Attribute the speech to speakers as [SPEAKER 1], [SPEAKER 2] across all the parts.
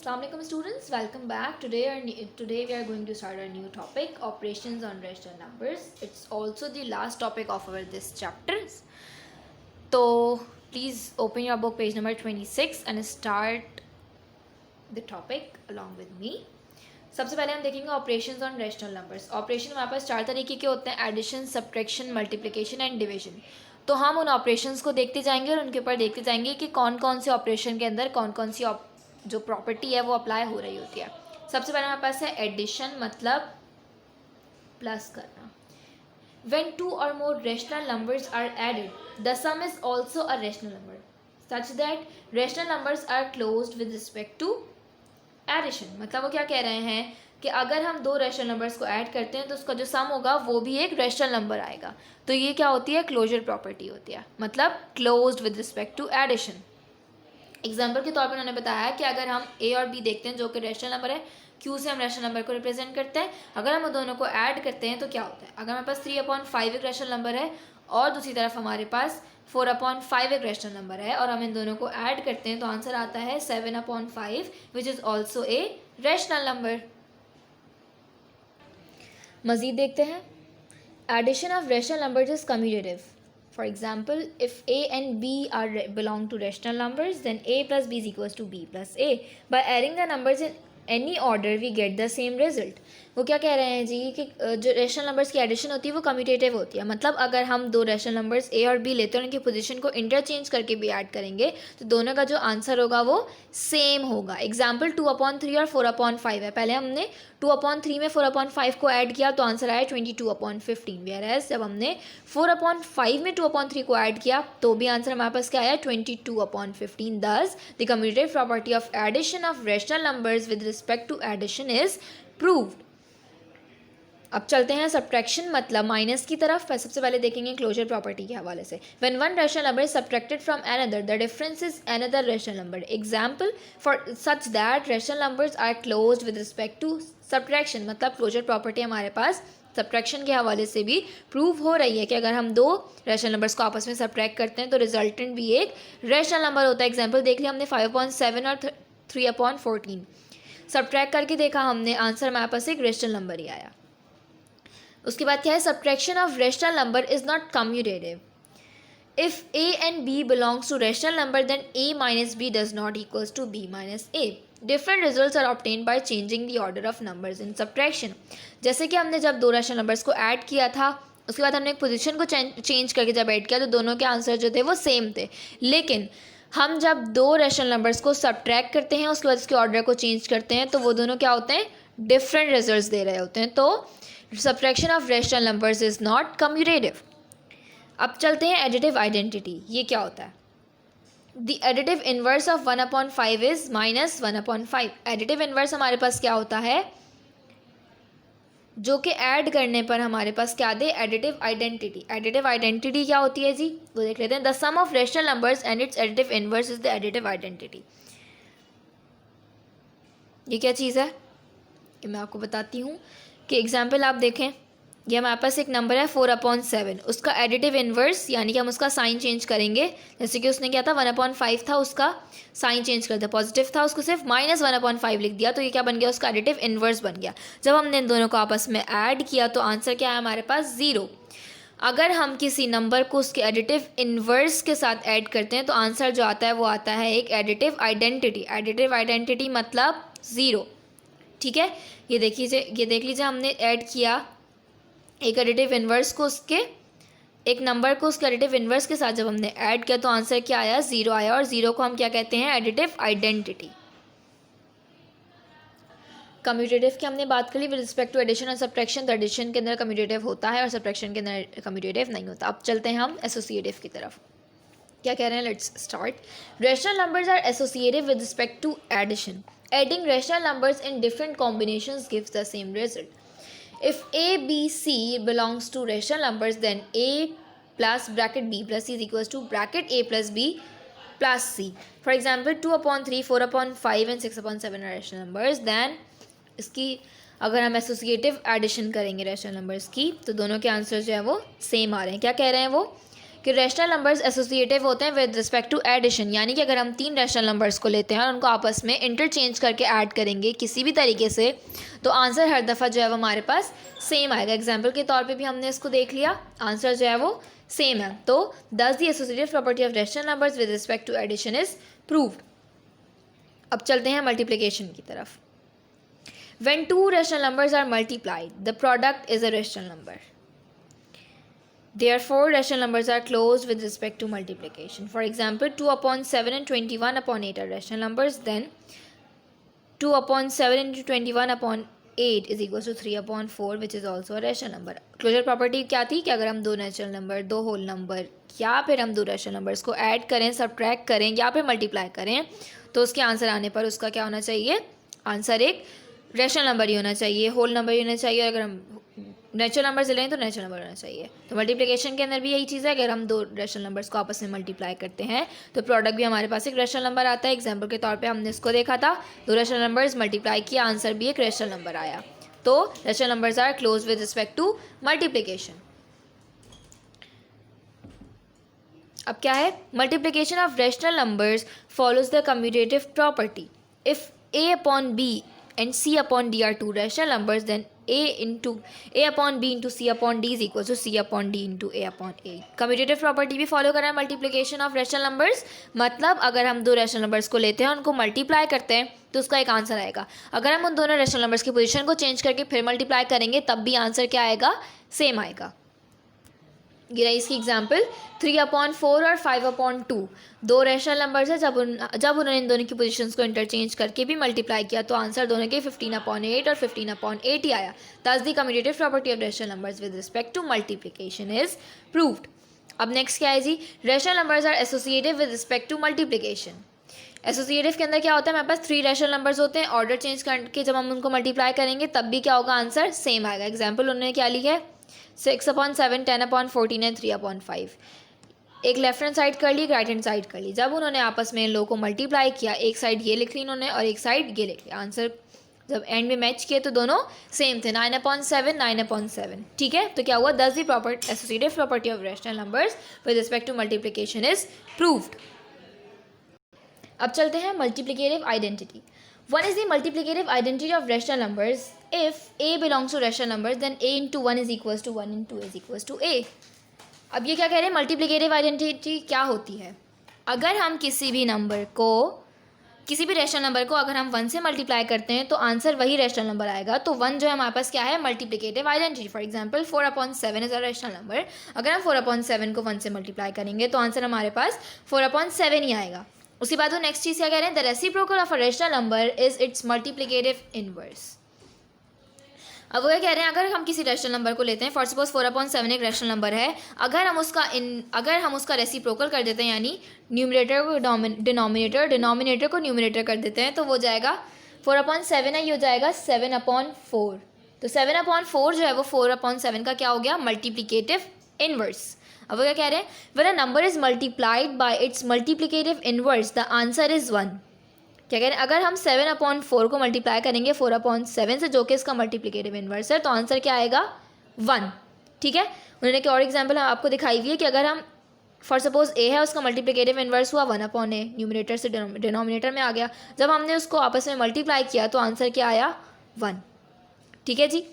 [SPEAKER 1] Assalamualaikum students, welcome back. Today we are going to start a new topic, operations on rational numbers. It's also the last topic of our this chapters. So please open your book page number 26 and start the topic along with me. सबसे पहले हम देखेंगे operations on rational numbers. Operation हमारे पास चार तरीके के होते हैं, addition, subtraction, multiplication and division. तो हम उन ऑपरेशंस को देखते जाएंगे और उनके ऊपर देखते जाएंगे कि कौन कौन से ऑपरेशन के अंदर कौन कौन सी जो प्रॉपर्टी है वो अप्लाई हो रही होती है. सबसे पहले हमारे पास है एडिशन, मतलब प्लस करना. When two or more rational numbers are added, the sum is also a rational number such that rational numbers are closed with respect to addition. मतलब वो क्या कह रहे हैं कि अगर हम दो रैशनल नंबर्स को ऐड करते हैं तो उसका जो सम होगा वो भी एक रैशनल नंबर आएगा. तो ये क्या होती है, क्लोजर प्रॉपर्टी होती है, मतलब closed with respect to addition. Example के तौर पर उन्होंने बताया कि अगर हम ए और बी देखते हैं जो कि रैशनल नंबर है, क्यू से हम रैशनल नंबर को रिप्रेजेंट करते हैं. अगर हम दोनों को ऐड करते हैं तो क्या होता है, अगर हमारे पास 3/5 एक रैशनल नंबर है और दूसरी तरफ हमारे पास 4/5 एक रैशनल नंबर है और हम इन दोनों को ऐड करते हैं तो आंसर आता है 7/5 which is also a rational number. मज़ीद देखते हैं. Addition of rational numbers is commutative. For example, if a and b are belong to rational numbers, then a plus b is equals to b plus a. By adding the numbers in any order, we get the same result. वो क्या कह रहे हैं जी कि जो rational numbers की addition होती है वो कम्यूटेटिव होती है. मतलब अगर हम दो रैशनल नंबर्स ए और बी लेते हैं और उनकी पोजीशन को इंटरचेंज करके भी ऐड करेंगे तो दोनों का जो आंसर होगा वो सेम होगा. एग्जाम्पल 2/3 और 4/5 है. पहले हमने 2/3 में 4/5 को ऐड किया तो आंसर आया 22/15. वेयर एज जब हमने 4/5 में 2/3 को ऐड किया तो भी आंसर हमारे पास क्या आया, 22/15. Thus the commutative property of addition of rational numbers with respect to addition is proved. अब चलते हैं सब्ट्रैक्शन, मतलब माइनस की तरफ. सबसे पहले देखेंगे क्लोजर प्रॉपर्टी के हवाले से. When one rational number is subtracted from another, the difference is another rational number. Example for such that rational numbers are closed with respect to subtraction. मतलब क्लोजर प्रॉपर्टी हमारे पास सब्ट्रैक्शन के हवाले से भी प्रूव हो रही है कि अगर हम दो रैशनल नंबर्स को आपस में सब्ट्रैक्ट करते हैं तो रिजल्टेंट भी एक रैशनल नंबर होता है. एग्जाम्पल देख लिया हमने 5/7 और 3/14. सब्ट्रैक्ट करके देखा हमने, आंसर हमारे पास एक रैशनल नंबर ही आया. उसके बाद क्या है, subtraction of rational number is not commutative. If A and B belongs to rational number then A minus B does not equals to B minus A. Different results are obtained by changing the order of numbers in subtraction. जैसे कि हमने जब दो rational numbers को add किया था उसके बाद हमने एक पोजीशन को चेंज करके जब ऐड किया तो दोनों के आंसर जो थे वो सेम थे. लेकिन हम जब दो रैशनल नंबर्स को सब्ट्रैक्ट करते हैं उसके बाद उसके ऑर्डर को चेंज करते हैं तो वो दोनों क्या होते हैं, डिफरेंट रिजल्ट्स दे रहे होते हैं. तो subtraction of rational numbers is not commutative. अब चलते हैं एडिटिव आइडेंटिटी. ये क्या होता है, the additive inverse of 1/5 is -1/5. Additive inverse हमारे पास क्या होता है, जो कि ऐड करने पर हमारे पास क्या दे, एडिटिव आइडेंटिटी. एडिटिव आइडेंटिटी क्या होती है जी, वो देख लेते हैं. The sum of rational numbers and its additive inverse is the additive identity. ये क्या चीज़ है, ये मैं आपको बताती हूँ कि एग्जाम्पल आप देखें. ये हमारे पास एक नंबर है 4/7, उसका एडिटिव इन्वर्स यानी कि हम उसका साइन चेंज करेंगे. जैसे कि उसने क्या था, 1/5 था, उसका साइन चेंज कर दिया, पॉजिटिव था, उसको सिर्फ -1/5 लिख दिया तो ये क्या बन गया, उसका एडिटिव इन्वर्स बन गया. जब हमने इन दोनों को आपस में ऐड किया तो आंसर क्या है हमारे पास, 0. अगर हम किसी नंबर को उसके एडिटिव इन्वर्स के साथ ऐड करते हैं तो आंसर जो आता है वो आता है एक एडिटिव आइडेंटिटी. एडिटिव आइडेंटिटी मतलब 0. ठीक है, ये देख लीजिए हमने ऐड किया एक एडिटिव इन्वर्स को उसके, एक नंबर को उसके एडिटिव इन्वर्स के साथ जब हमने ऐड किया तो आंसर क्या आया, 0 आया. और 0 को हम क्या कहते हैं, एडिटिव आइडेंटिटी. कम्यूटेटिव की हमने बात करी विद रिस्पेक्ट टू एडिशन और सब्ट्रैक्शन. तो एडिशन के अंदर कम्यूटेटिव होता है और सब्ट्रैक्शन के अंदर कम्यूटेटिव नहीं होता. अब चलते हैं हम एसोसिएटिव की तरफ. क्या कह रहे हैं, let's start. Rational numbers are associative with respect to addition. Adding rational numbers in different combinations gives the same result. If a, b, c belongs to rational numbers, then a plus bracket b plus c is equals to bracket a plus b plus c. For example, 2/3, 4/5 and 6/7 are rational numbers. Then इसकी अगर हम associative addition करेंगे rational numbers की तो दोनों के answer जो है वो सेम आ रहे हैं. क्या कह रहे हैं वो कि रैशनल नंबर्स एसोसिएटिव होते हैं विद रिस्पेक्ट टू एडिशन, यानी कि अगर हम 3 रैशनल नंबर्स को लेते हैं और उनको आपस में इंटरचेंज करके ऐड करेंगे किसी भी तरीके से, तो आंसर हर दफ़ा जो है वो हमारे पास सेम आएगा। एग्जाम्पल के तौर पे भी हमने इसको देख लिया, आंसर जो है वो सेम है। तो thus the associative property of rational numbers with respect to addition is proved. अब चलते हैं मल्टीप्लिकेशन की तरफ। When two rational numbers are multiplied, the product is a rational number. Therefore, rational numbers are closed with respect to multiplication. For example, 2 upon 7 and 21 upon 8 are rational numbers. Then 2 upon 7 into 21 upon 8 is equals to 3 upon 4, which is also a rational number. Closure property क्या थी कि अगर हम दो natural number, दो whole number या फिर हम दो रैशनल नंबर्स को ऐड करें, सब्ट्रैक्ट करें या फिर मल्टीप्लाई करें, तो उसके आंसर आने पर उसका क्या होना चाहिए, आंसर एक रैशनल नंबर ही होना चाहिए, होल नंबर ही होना चाहिए। अगर हम नेचुरल नंबर से लें तो नेचुरल नंबर होना चाहिए। तो मल्टीप्लिकेशन के अंदर भी यही चीज़ है, अगर हम दो रैशनल नंबर्स को आपस में मल्टीप्लाई करते हैं तो प्रोडक्ट भी हमारे पास एक रैशनल नंबर आता है। एग्जाम्पल के तौर पे हमने इसको देखा था, दो रैशनल नंबर्स मल्टीप्लाई किया, आंसर भी एक रैशनल नंबर आया। तो rational numbers are close with respect to multiplication. अब क्या है, multiplication of rational numbers follows the commutative property. If a upon b and c upon d are two rational numbers, then a upon b into c upon d is equals to c upon d into a upon a। Commutative property भी follow कर रहा है multiplication of rational numbers. मतलब अगर हम दो rational numbers को लेते हैं, उनको मल्टीप्लाई करते हैं तो उसका एक आंसर आएगा। अगर हम उन दोनों रैशनल नंबर्स की पोजीशन को चेंज करके फिर मल्टीप्लाई करेंगे तब भी आंसर क्या आएगा, सेम आएगा। ये रही इसकी एग्जाम्पल, 3 upon 4 और 5 upon 2 दो रैशनल नंबर्स है। जब उन्होंने इन दोनों की पोजीशंस को इंटरचेंज करके भी मल्टीप्लाई किया तो आंसर दोनों के 15 upon 8 और 15 upon 8 ही आया। Thus the commutative property of rational numbers with respect to multiplication is proved. अब नेक्स्ट क्या है जी, rational numbers are associative with respect to multiplication. Associative के अंदर क्या होता है, हमारे पास 3 रैशनल नंबर्स होते हैं, ऑर्डर चेंज करके जब हम उनको मल्टीप्लाई करेंगे तब भी क्या होगा, आंसर सेम आएगा। एग्जाम्पल उन्होंने क्या लिखा है, 6 upon 7, 10 upon 14 एंड 3 upon 5। एक लेफ्ट हैंड साइड कर ली, राइट हैंड साइड कर ली। जब उन्होंने आपस में इन लोगों को मल्टीप्लाई किया, एक साइड ये लिख ली इन्होंने और एक साइड ये लिख लिया, आंसर जब एंड में मैच किए तो दोनों सेम थे, 9 upon 7, 9 upon 7। ठीक है, तो क्या हुआ, thus the property associative property of rational numbers with respect to multiplication is proved. अब चलते हैं multiplicative identity. One is the multiplicative identity of rational numbers. If a belongs to rational numbers, then a into 1 is equals to 1 into is equals to a. अब ये क्या कह रहे हैं, multiplicative identity क्या होती है, अगर हम किसी भी रैशनल नंबर को अगर हम 1 से मल्टीप्लाई करते हैं तो आंसर वही रैशनल नंबर आएगा। तो 1 जो है हमारे पास क्या है, multiplicative identity. For example 4 upon 7 is a rational number. अगर हम 4 upon 7 को 1 से मल्टीप्लाई करेंगे तो आंसर हमारे पास 4 upon 7 ही आएगा। उसके बाद वो नेक्स्ट चीज़ क्या कह रहे हैं, the reciprocal of a rational number is it's multiplicative inverse. अब वो क्या कह रहे हैं, अगर हम किसी रैशनल नंबर को लेते हैं, फॉर सपोज 4 upon 7 एक रैशनल नंबर है, अगर हम उसका रेसिप्रोकल कर देते हैं, यानी न्यूमरेटर को डिनोमिनेटर को न्यूमरेटर कर देते हैं, तो वो जाएगा 4 upon 7 है, ये हो जाएगा 7 upon 4। तो 7 upon 4 जो है वो 4 upon 7 का क्या हो गया, मल्टीप्लिकेटिव इनवर्स। अब वो क्या कह रहे हैं, when a number is multiplied by it's multiplicative inverse the answer is 1। क्या कह रहे हैं, अगर हम 7 upon 4 को मल्टीप्लाई करेंगे 4 upon 7 से, जो कि इसका मल्टीप्लिकेटिव इनवर्स है, तो आंसर क्या आएगा, 1। ठीक है, उन्होंने एक और एग्जाम्पल आपको दिखाई हुई है कि अगर हम फॉर सपोज ए है, उसका मल्टीप्लिकेटिव इनवर्स हुआ 1 upon a, न्यूमरेटर से डिनोमिनेटर में आ गया, जब हमने उसको आपस में मल्टीप्लाई किया तो आंसर क्या आया, 1। ठीक है जी,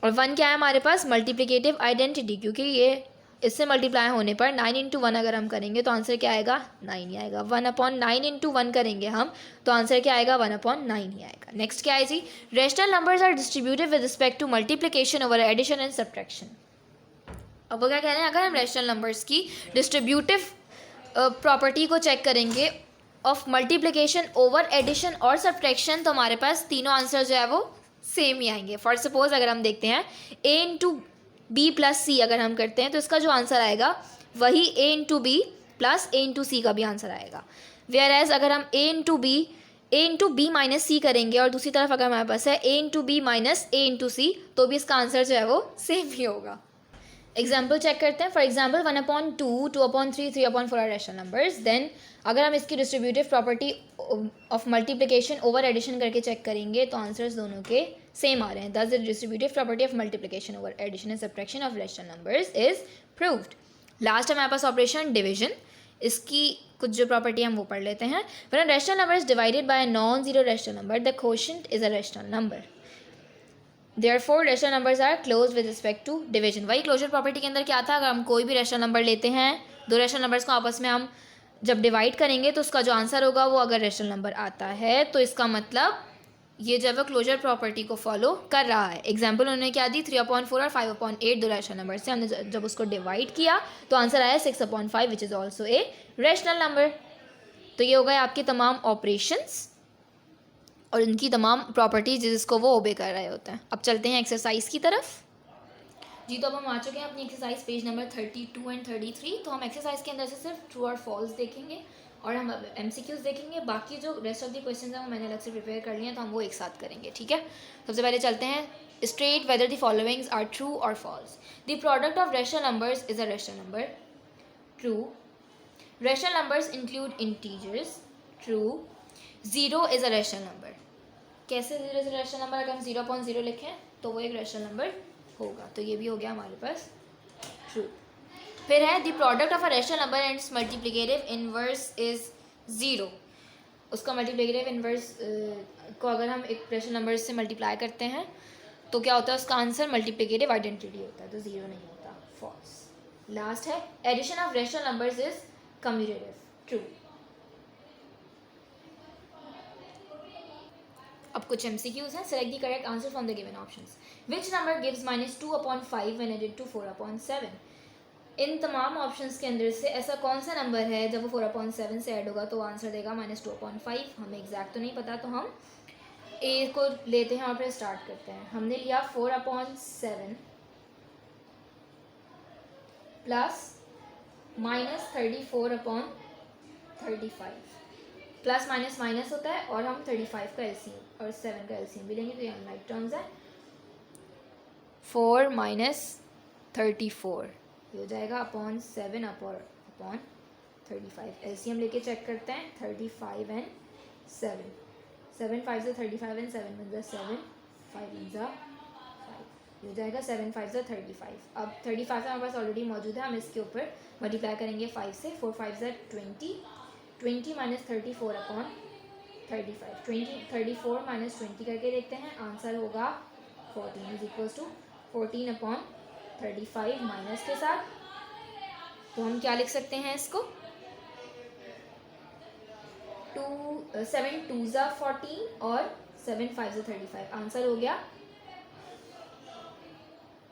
[SPEAKER 1] और 1 क्या है हमारे पास, मल्टीप्लिकेटिव आइडेंटिटी, क्योंकि ये इससे मल्टीप्लाई होने पर 9 into 1 अगर हम करेंगे तो आंसर क्या आएगा, 9 ही आएगा। 1 upon 9 into 1 करेंगे हम तो आंसर क्या आएगा, 1 upon 9 ही आएगा। नेक्स्ट क्या है जी, rational numbers are distributed with respect to multiplication over addition and subtraction. अब वो क्या कह रहे हैं, अगर हम रैशनल नंबर्स की डिस्ट्रीब्यूटिव प्रॉपर्टी को चेक करेंगे ऑफ मल्टीप्लिकेशन ओवर एडिशन और सब्ट्रैक्शन, तो हमारे पास तीनों आंसर जो है वो सेम ही आएंगे। फॉर सपोज अगर हम देखते हैं a into b प्लस सी अगर हम करते हैं तो इसका जो आंसर आएगा वही a into b plus a into c का भी आंसर आएगा। वेयर एज अगर हम a into b माइनस सी करेंगे और दूसरी तरफ अगर हमारे पास है a into b minus a into c, तो भी इसका आंसर जो है वो सेम ही होगा। एग्जाम्पल चेक करते हैं। For example 1 upon 2, 2 upon 3, 3 upon 4 are rational numbers. Then अगर हम इसकी distributive property of multiplication over addition करके चेक करेंगे तो आंसर्स दोनों के सेम आ रहे हैं। Thus the distributive property of multiplication over addition and subtraction of rational numbers is proved. Last है हमारे पास ऑपरेशन डिवीजन, इसकी कुछ जो प्रॉपर्टी हम वो पढ़ लेते हैं. When a rational number is divided by a non zero rational number the quotient is a rational number. Therefore rational numbers are close with respect to division. वही क्लोजर प्रॉपर्टी के अंदर क्या था, अगर हम कोई भी रैशनल नंबर लेते हैं, दो रैशनल नंबर्स को आपस में हम जब डिवाइड करेंगे तो उसका जो आंसर होगा वो अगर रैशनल नंबर आता है तो इसका मतलब ये जब वो क्लोजर प्रॉपर्टी को फॉलो कर रहा है. एग्जाम्पल उन्होंने क्या दी, 3/4 और 5/8 दो रैशनल नंबर से हमने जब उसको डिवाइड किया तो आंसर आया 6/5 विच is also a rational number. तो ये हो गए आपके तमाम ऑपरेशंस और इनकी तमाम प्रॉपर्टीज जिसको वो ओबे कर रहे होते हैं. अब चलते हैं एक्सरसाइज की तरफ. जी तो अब हम आ चुके हैं अपनी एक्सरसाइज पेज नंबर 32 एंड 33. तो हम एक्सरसाइज के अंदर से सिर्फ ट्रू और फॉल्स देखेंगे और हम MCQs देखेंगे. बाकी जो रेस्ट ऑफ द क्वेश्चंस हैं वो मैंने अलग से प्रिपेयर कर लिए हैं तो हम वो एक साथ करेंगे. ठीक है, सबसे पहले चलते हैं. State whether the followings are true और false. The product of rational numbers is a rational number. True. Rational numbers include integers. True. Zero is a rational number. कैसे zero is a rational number, अगर हम 0/0 लिखें तो वो एक rational number होगा. तो ये भी हो गया हमारे पास ट्रू. फिर है the product of a rational number and it's multiplicative inverse is zero. उसका मल्टीप्लिकेटिव इनवर्स को अगर हम एक रैशनल नंबर से मल्टीप्लाई करते हैं तो क्या होता है, उसका आंसर मल्टीप्लिकेटिव आइडेंटिटी होता है, तो ज़ीरो नहीं होता. फॉल्स. लास्ट है addition of rational numbers is commutative. True. अब कुछ MCQs हैं. Select the correct answer from the given options. Which number gives -2/5 when added to 4/7. इन तमाम ऑप्शंस के अंदर से ऐसा कौन सा नंबर है जब वो 4/7 से ऐड होगा तो आंसर देगा -2/5. हमें एग्जैक्ट तो नहीं पता तो हम ए को लेते हैं और फिर स्टार्ट करते हैं. हमने लिया 4/7 प्लस -34/35. प्लस माइनस माइनस होता है और हम 35 का LCM और 7 का LCM भी लेंगे तो ये अनलाइक टर्म्स है. 4 - 34 ये हो जाएगा अपॉन 7 अपॉन 35. LCM लेके चेक करते हैं. 35 एंड 7. 7 5 से 35 एंड 7 बन जाए 7 5 बन जा 5. ये हो जाएगा 7 5 से 35. अब 35 हमारे पास ऑलरेडी मौजूद है, हम इसके ऊपर मल्टीप्लाई करेंगे 5 से. 4 5 से 20. 20 - 34/35. 34 - 20 करके देखते हैं. आंसर होगा 14 इज इक्वल्स टू 14/35 माइनस के साथ. तो हम क्या लिख सकते हैं इसको, 7 2s 14 और 7 5s 35. आंसर हो गया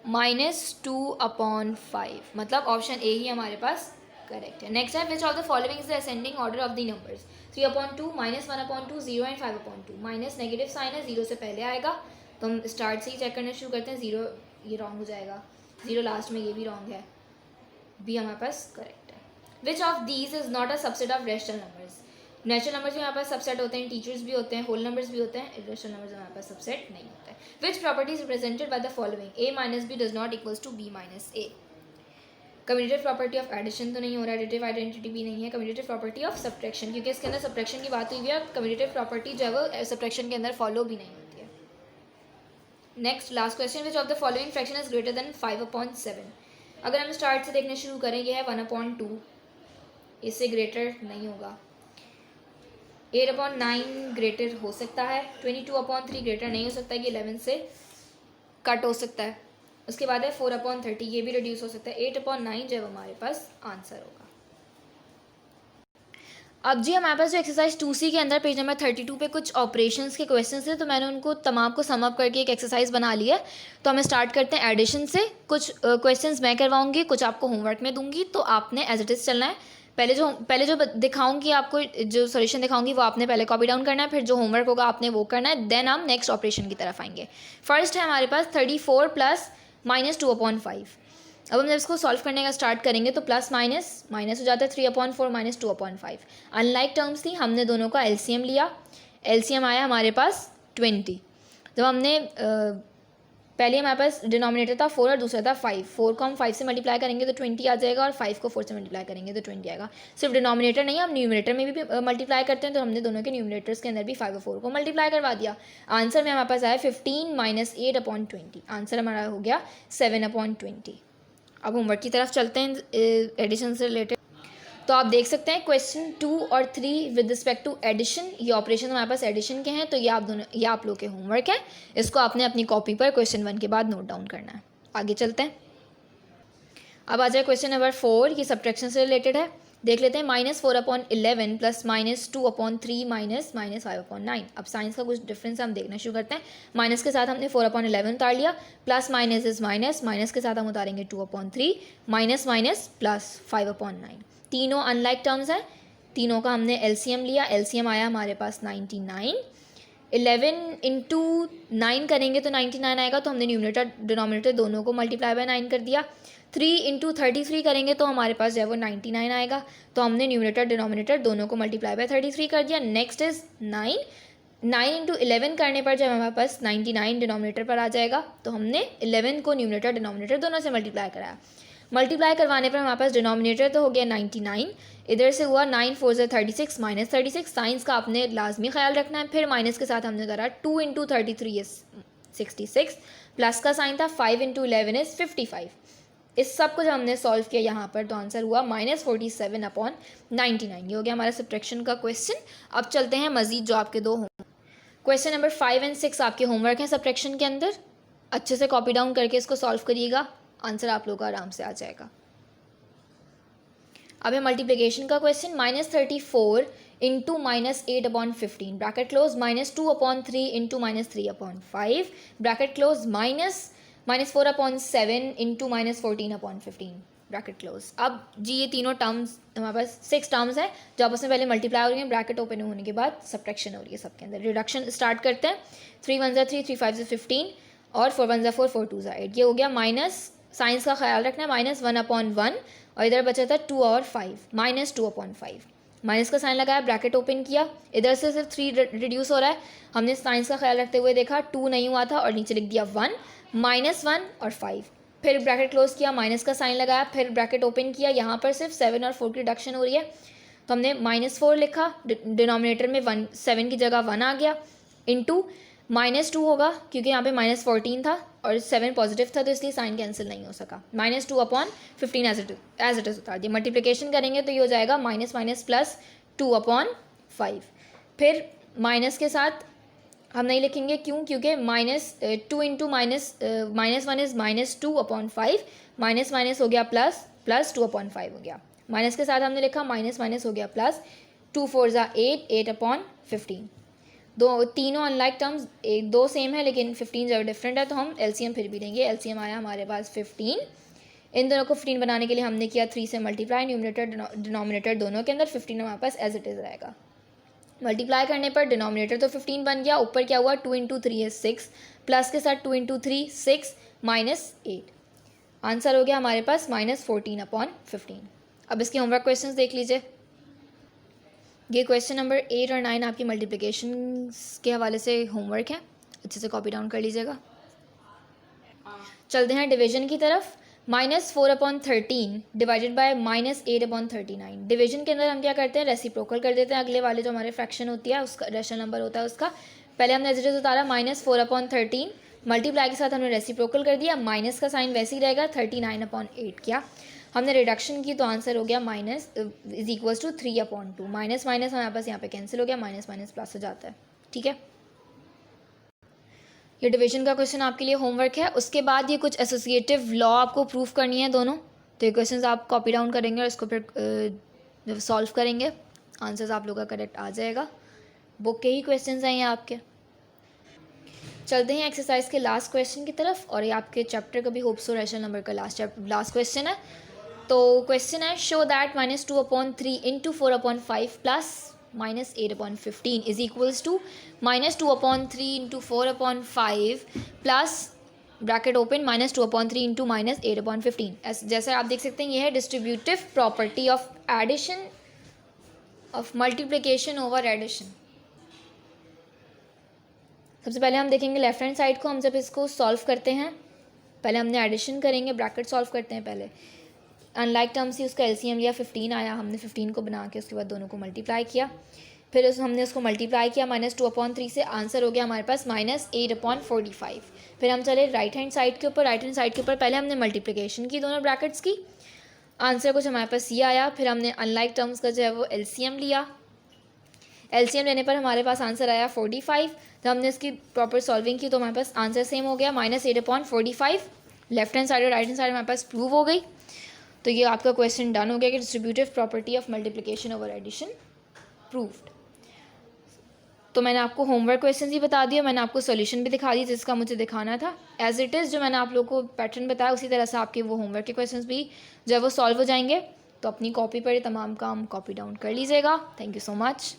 [SPEAKER 1] -2/5. मतलब ऑप्शन ए ही हमारे पास करेक्ट है. नेक्स्ट है which of the following is the ascending order of the numbers. 3/2 -1/2 0 and 5/2. Minus negative sign है, जीरो से पहले आएगा तो हम स्टार्ट से ही चेक करना शुरू करते हैं. जीरो ये रॉन्ग हो जाएगा, जीरो लास्ट में, ये भी रॉन्ग है. बी हमारे पास करेक्ट है. Which of these is not a subset of rational numbers. Natural numbers भी हमारे पास सबसेट होते हैं, टीचर्स भी होते हैं, होल नंबर्स भी होते हैं. इरेशनल नंबर्स हमारे पास सबसेट नहीं होते हैं. Which property is represented by the following. A - B does not equals to B - A. Commutative property of addition तो नहीं हो रहा, एडिटिव आइडेंटिटी भी नहीं है. कम्यूटेटिव प्रॉपर्टी ऑफ सब्ट्रैक्शन, क्योंकि इसके अंदर सब्ट्रैक्शन की बात हुई है. कम्यूटेटिव प्रॉपर्टी जो है वो सब्ट्रैक्शन के अंदर फॉलो भी नहीं होती है. Next last question. Which of the following fraction is greater than 5/7. अगर हम स्टार्ट से देखने शुरू करेंगे है 1/2, इससे ग्रेटर नहीं होगा. 8/9 ग्रेटर हो सकता है. 22/3 ग्रेटर नहीं हो सकता है कि 11 से कट हो सकता है. उसके बाद है 4/30, ये भी रिड्यूस हो सकता है. 8/9 जब हमारे पास आंसर होगा. अब जी हमारे पास जो एक्सरसाइज 2C के अंदर पेज नंबर 32 पे कुछ ऑपरेशंस के क्वेश्चंस थे तो मैंने उनको तमाम को समअप करके एक एक्सरसाइज बना ली है. तो हमें स्टार्ट करते हैं एडिशन से. कुछ क्वेश्चंस मैं करवाऊंगी, कुछ आपको होमवर्क में दूंगी, तो आपने एज इट इज़ चलना है. पहले जो दिखाऊंगी आपको, जो सोल्यूशन दिखाऊंगी वो आपने पहले कॉपी डाउन करना है, फिर जो होमवर्क होगा आपने वो करना है. देन हम नेक्स्ट ऑपरेशन की तरफ आएंगे. फर्स्ट है हमारे पास 34 प्लस -2/5. अब हम जब इसको सॉल्व करने का स्टार्ट करेंगे तो प्लस माइनस माइनस हो जाता है. 3/4 - 2/5. अनलाइक टर्म्स थी, हमने दोनों का LCM लिया. LCM आया हमारे पास 20. जब हमने पहले हमारे पास डिनोमिनेटर था 4 और दूसरा था 5. 4 को हम 5 से मल्टीप्लाई करेंगे तो 20 आ जाएगा और 5 को 4 से मल्टीप्लाई करेंगे तो 20 आएगा. सिर्फ डिनोमिनेटर नहीं, हम न्यूमरेटर में भी मल्टीप्लाई करते हैं, तो हमने दोनों के न्यूमरेटर्स के अंदर भी 5 और 4 को मल्टीप्लाई करवा दिया. आंसर में हमारे पास आया 15 - 8/20. आंसर हमारा हो गया 7/20. अब होमवर्क की तरफ चलते हैं एडिशन से रिलेटेड। तो आप देख सकते हैं क्वेश्चन 2 और 3 विद रिस्पेक्ट टू एडिशन, ये ऑपरेशन हमारे पास एडिशन के हैं, तो ये आप लोग के होमवर्क है। इसको आपने अपनी कॉपी पर क्वेश्चन 1 के बाद नोट डाउन करना है। आगे चलते हैं। अब आ जाए क्वेश्चन नंबर 4, ये सब्ट्रैक्शन से रिलेटेड है। देख लेते हैं -4/11 प्लस -2/3 माइनस -5/9। अब साइंस का कुछ डिफरेंस हम देखना शुरू करते हैं। माइनस के साथ हमने 4/11 उतार लिया, plus minus is minus, minus के साथ हम उतारेंगे 2/3, माइनस माइनस प्लस 5/9। तीनों अनलाइक टर्म्स हैं, तीनों का हमने एलसीएम लिया, एलसीएम आया हमारे पास 99। 11 इंटू 9 करेंगे तो 99 आएगा, तो हमने न्यूमरेटर डिनोमिनेटर दोनों को मल्टीप्लाई बाय 9 कर दिया। 3 इंटू 33 करेंगे तो हमारे पास जो है वो 99 आएगा, तो हमने न्यूमरेटर डिनोमिनेटर दोनों को मल्टीप्लाई बाय 33 कर दिया। नेक्स्ट इज 9 इंटू 11 करने पर जब हमारे पास 99 डिनोमिनेटर पर आ जाएगा, तो हमने 11 को न्यूमरेटर डिनोमिनेटर दोनों से मल्टीप्लाई कराया। मल्टीप्लाई करवाने पर हमारे पास डिनोमिनेटर तो हो गया 99, इधर से हुआ 9 4 से 36 माइनस 36। साइंस का आपने लाजमी ख्याल रखना है। फिर माइनस के साथ हमने करा 2 इंटू 33 इज 66, प्लस का साइन था 5 इंटू 11 इज 55। इस सब को जब हमने सॉल्व किया यहाँ पर तो आंसर हुआ -47/99। ये हो गया हमारा सब्ट्रैक्शन का क्वेश्चन। अब चलते हैं मजीद जो आपके दो होमवर्क। क्वेश्चन नंबर 5 और 6 आपके होमवर्क हैं सब्ट्रैक्शन के अंदर। अच्छे से कॉपी डाउन करके इसको सॉल्व करिएगा, आंसर आप लोग का आराम से आ जाएगा। अब है मल्टीप्लिकेशन का question. -34 into -8/15 bracket close, -2/3 into -3/5 bracket close, -4/7 into -14/15 bracket close. अब जी ये तीनों टर्म्स हमारे पास 6 टर्म्स हैं जो आपस में पहले मल्टीप्लाई हो रही हैं, ब्रैकेट ओपन होने के बाद सब्ट्रैक्शन हो रही है सबके अंदर। रिडक्शन स्टार्ट करते हैं। 3 1 3, 3 5 15 और 4 1 4, 4 2 8। ये हो गया माइनस, साइंस का ख्याल रखना है, -1/1 और इधर बचा था 2 और 5, -2/5। माइनस का साइन लगाया, ब्रैकेट ओपन किया, इधर से सिर्फ 3 रिड्यूस हो रहा है। हमने साइंस का ख्याल रखते हुए देखा 2 नहीं हुआ था और नीचे लिख दिया 1, -1 और 5। फिर ब्रैकेट क्लोज किया, माइनस का साइन लगाया, फिर ब्रैकेट ओपन किया। यहाँ पर सिर्फ 7 और 4 की रिडक्शन हो रही है, तो हमने -4 लिखा, डिनोमिनेटर में 7 की जगह 1 आ गया, इंटू -2 होगा क्योंकि यहाँ पे -14 था और 7 पॉजिटिव था, तो इसलिए साइन कैंसिल नहीं हो सका। -2/15 एज इट इज उतार दिया। मल्टीप्लिकेशन करेंगे तो ये हो जाएगा -2/5। फिर माइनस के साथ हम नहीं लिखेंगे, क्यों? क्योंकि -2 इंटू -1 इज -2/5, माइनस माइनस हो गया प्लस, प्लस 2/5 हो गया। माइनस के साथ हमने लिखा माइनस माइनस हो गया प्लस, 2 4 ज़ा 8, 8/15। तीनों अनलाइक टर्म्स, एक दो सेम है लेकिन 15 जब डिफरेंट है, तो हम एलसीएम फिर भी देंगे। एलसीएम आया हमारे पास 15। इन दोनों को 15 बनाने के लिए हमने किया 3 से मल्टीप्लाई, न्यूमरेटर डिनोमिनेटर दोनों के अंदर 15 हमारे पास एज इट इज़ रहेगा। मल्टीप्लाई करने पर डिनोमिनेटर तो 15 बन गया, ऊपर क्या हुआ 2 इंटू 3 इज 6, प्लस के साथ 2 इंटू 3 6 -8। आंसर हो गया हमारे पास -14/15। अब इसके होमवर्क क्वेश्चंस देख लीजिए। ये क्वेश्चन नंबर 8 और 9 आपकी मल्टीप्लिकेशन के हवाले से होमवर्क है, अच्छे से कॉपी डाउन कर लीजिएगा। चलते हैं डिवीजन की तरफ। -4/13 डिवाइडेड बाय -8/39। डिवीजन के अंदर हम क्या करते हैं, रेसिप्रोकल कर देते हैं। अगले वाले जो हमारे फ्रैक्शन होती है उसका रेशनल नंबर होता है उसका, पहले हमने एज इट इज उतारा -4/13, मल्टीप्लाई के साथ हमने रेसिप्रोकल कर दिया, माइनस का साइन वैसे ही रहेगा, 39/8 किया। हमने रिडक्शन की तो आंसर हो गया minus is equals to 3/2। Minus minus हमारे पास यहाँ पे कैंसिल हो गया, माइनस माइनस प्लस हो जाता है। ठीक है, ये डिवीजन का क्वेश्चन आपके लिए होमवर्क है। उसके बाद ये कुछ एसोसिएटिव लॉ आपको प्रूफ करनी है दोनों, तो ये क्वेश्चन आप कॉपी डाउन करेंगे और इसको फिर जब सॉल्व करेंगे आंसर्स आप लोग का करेक्ट आ जाएगा। बुक के ही क्वेश्चन हैं ये आपके। चलते हैं एक्सरसाइज के लास्ट क्वेश्चन की तरफ, और ये आपके चैप्टर का भी होप्स और रेशनल नंबर का लास्ट क्वेश्चन है। तो क्वेश्चन है, show that -2/3 into 4/5 plus -8/15 is equals to -2/3 into 4/5 plus bracket open -2/3 into -8/15। जैसे आप देख सकते हैं ये है distributive property of addition of multiplication over addition. सबसे पहले हम देखेंगे लेफ्ट हैंड साइड को। हम जब इसको सॉल्व करते हैं पहले हमने एडिशन करेंगे, ब्रैकेट सॉल्व करते हैं पहले। अनलाइक टर्म्स ही उसका एलसीएम लिया, 15 आया, हमने 15 को बना के उसके बाद दोनों को मल्टीप्लाई किया। फिर हमने उसको मल्टीप्लाई किया -2/3 से, आंसर हो गया हमारे पास -8/45। फिर हम चले राइट हैंड साइड के ऊपर। राइट हैंड साइड के ऊपर पहले हमने मल्टीप्लिकेशन की दोनों ब्रैकेट्स की, आंसर कुछ हमारे पास ये आया। फिर हमने अनलाइक टर्म्स का जो है वो एलसीएम लिया, एलसीएम लेने पर हमारे पास आंसर आया 45। जब हमने इसकी प्रॉपर सॉल्विंग की तो हमारे पास आंसर सेम हो गया -8/45। लेफ्ट हैंड साइड और राइट हैंड साइड हमारे पास प्रूव हो गई। तो ये आपका क्वेश्चन डन हो गया कि distributive property of multiplication over addition proved. तो मैंने आपको होमवर्क क्वेश्चन ही बता दिया, मैंने आपको सॉल्यूशन भी दिखा दी जिसका मुझे दिखाना था। एज इट इज़ जो मैंने आप लोगों को पैटर्न बताया उसी तरह से आपके वो होमवर्क के क्वेश्चंस भी जब वो सॉल्व हो जाएंगे तो अपनी कॉपी पर तमाम काम कॉपी डाउन कर लीजिएगा। Thank you so much.